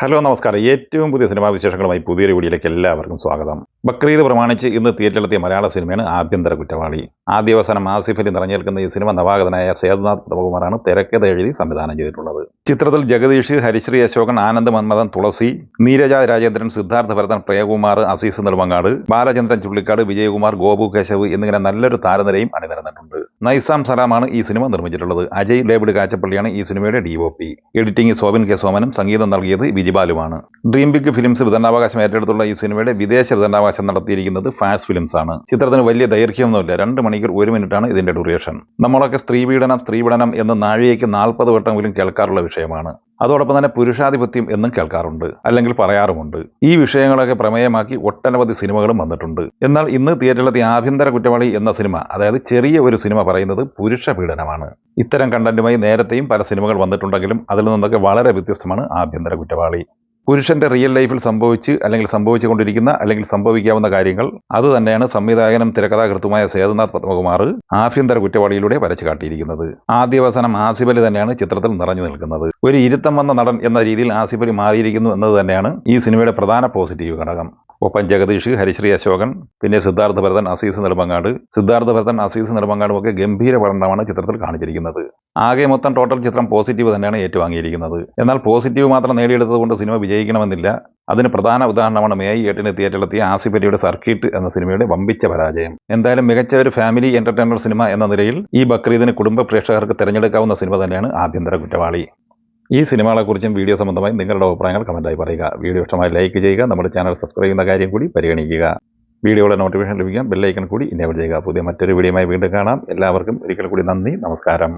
Hello നമസ്കാരം. ഏറ്റവും പുതിയ സിനിമാ വിശേഷങ്ങളുമായി പുതിയൊരു വീഡിയോയിലേക്ക് എല്ലാവർക്കും സ്വാഗതം. ബക്രീദ് പ്രമാണിച്ച് ഇന്ന് തിയേറ്ററിലെത്തിയ മലയാള സിനിമയാണ് ആഭ്യന്തര കുറ്റവാളി. ആദ്യാവസാനം ആസിഫ് അലി നിറഞ്ഞേൽക്കുന്ന ഈ സിനിമ നവാഗതനായ സേതുനാഥ് പത്മകുമാറാണ് തിരക്കഥ എഴുതി സംവിധാനം ചെയ്തിട്ടുള്ളത്. ചിത്രത്തിൽ ജഗദീഷ്, ഹരിശ്രീ അശോകൻ, ആനന്ദ് മന്മഥൻ, തുളസി, നീരജ രാജേന്ദ്രൻ, സിദ്ധാർത്ഥ ഭരതൻ, പ്രേംകുമാർ, അസീസ് നെടുമങ്ങാട്, ബാലചന്ദ്രൻ ചുള്ളിക്കാട്, വിജയകുമാർ, ഗോപു കേശവ് എന്നിങ്ങനെ നല്ലൊരു താരനിരയും അണിനിരന്നിട്ടുണ്ട്. നൈസാം സലാമാണ് ഈ സിനിമ നിർമ്മിച്ചിട്ടുള്ളത്. അജയ് ലേബിഡ് കാച്ചപ്പള്ളിയാണ് ഈ സിനിമയുടെ DOP. എഡിറ്റിംഗ് സോബിൻ കെ സോമനും സംഗീതം നൽകിയത് വിജിബാലുമാണ്. ഡ്രീം ബിഗ് ഫിലിംസ് വിതരണാവകാശം ഏറ്റെടുത്തുള്ള ഈ സിനിമയുടെ വിദേശ വിതരണാവകാശം നടത്തിയിരിക്കുന്നത് ഫാസ് ഫിലിംസ് ആണ്. ചിത്രത്തിന് വലിയ ദൈർഘ്യമൊന്നുമില്ല. 2 മണിക്കൂർ 1 മിനിറ്റാണ് ഇതിന്റെ ഡ്യൂറേഷൻ. നമ്മളൊക്കെ സ്ത്രീപീഡനം എന്ന് നാഴികയ്ക്ക് 40 വട്ടമെങ്കിലും കേൾക്കാറുള്ള വിഷയമാണ്. അതോടൊപ്പം തന്നെ പുരുഷാധിപത്യം എന്നും കേൾക്കാറുണ്ട്, അല്ലെങ്കിൽ പറയാറുമുണ്ട്. ഈ വിഷയങ്ങളൊക്കെ പ്രമേയമാക്കി ഒട്ടനവധി സിനിമകളും വന്നിട്ടുണ്ട്. എന്നാൽ ഇന്ന് തിയേറ്ററിലെത്തിയ ആഭ്യന്തര കുറ്റവാളി എന്ന സിനിമ, അതായത് ചെറിയ ഒരു സിനിമ, പറയുന്നത് പുരുഷ പീഡനമാണ്. ഇത്തരം കണ്ടന്റുമായി നേരത്തെയും പല സിനിമകൾ വന്നിട്ടുണ്ടെങ്കിലും അതിൽ നിന്നൊക്കെ വളരെ വ്യത്യസ്തമാണ് ആഭ്യന്തര കുറ്റവാളി. പുരുഷന്റെ റിയൽ ലൈഫിൽ സംഭവിച്ചുകൊണ്ടിരിക്കുന്ന അല്ലെങ്കിൽ സംഭവിക്കാവുന്ന കാര്യങ്ങൾ അതുതന്നെയാണ് സംവിധായകനും തിരക്കഥാകൃത്തുമായ സേതുനാഥ് പത്മകുമാർ ആഭ്യന്തര കുറ്റവാളിയിലൂടെ വരച്ചു കാട്ടിയിരിക്കുന്നത്. ആദ്യാവസാനം ആസിഫ് അലി തന്നെയാണ് ചിത്രത്തിൽ നിറഞ്ഞു നിൽക്കുന്നത്. ഒരു ഇരുത്തം വന്ന നടൻ എന്ന രീതിയിൽ ആസിഫ് അലി മാറിയിരിക്കുന്നു എന്നത് തന്നെയാണ് ഈ സിനിമയുടെ പ്രധാന പോസിറ്റീവ് ഘടകം. ഒപ്പം ജഗദീഷ്, ഹരിശ്രീ അശോകൻ, പിന്നെ സിദ്ധാർത്ഥ ഭരതൻ, അസീസ് നെടുമങ്ങാടും ഒക്കെ ഗംഭീര പഠനമാണ് ചിത്രത്തിൽ കാണിച്ചിരിക്കുന്നത്. ആകെ മൊത്തം ടോട്ടൽ ചിത്രം പോസിറ്റീവ് തന്നെയാണ് ഏറ്റുവാങ്ങിയിരിക്കുന്നത്. എന്നാൽ പോസിറ്റീവ് മാത്രം നേടിയെടുത്തതുകൊണ്ട് സിനിമ വിജയിക്കണമെന്നില്ല. അതിന് പ്രധാന ഉദാഹരണമാണ് May 8 തിയേറ്ററിലെത്തിയ ആസിഫ് അലിയുടെ സർക്കിട്ട് എന്ന സിനിമയുടെ വമ്പിച്ച പരാജയം. എന്തായാലും മികച്ച ഒരു ഫാമിലി എന്റർടൈനർ സിനിമ എന്ന നിലയിൽ ഈ ബക്രീദിന് കുടുംബ പ്രേക്ഷകർക്ക് തിരഞ്ഞെടുക്കാവുന്ന സിനിമ തന്നെയാണ് ആഭ്യന്തര കുറ്റവാളി. ഈ സിനിമകളെക്കുറിച്ചും വീഡിയോ സംബന്ധമായി നിങ്ങളുടെ അഭിപ്രായങ്ങൾ കമൻറ്റായി പറയുക. വീഡിയോ ഇഷ്ടമായി ലൈക്ക് ചെയ്യുക. നമ്മുടെ ചാനൽ സബ്സ്ക്രൈബ് ചെയ്യുന്ന കാര്യം കൂടി പരിഗണിക്കുക. വീഡിയോയുടെ നോട്ടിഫിക്കേഷൻ ലഭിക്കാൻ ബെല്ലൈക്കൺ കൂടി എനേബിൾ ചെയ്യുക. പുതിയ മറ്റൊരു വീഡിയോയുമായി വീണ്ടും കാണാം. എല്ലാവർക്കും ഒരിക്കൽ കൂടി നന്ദി, നമസ്കാരം.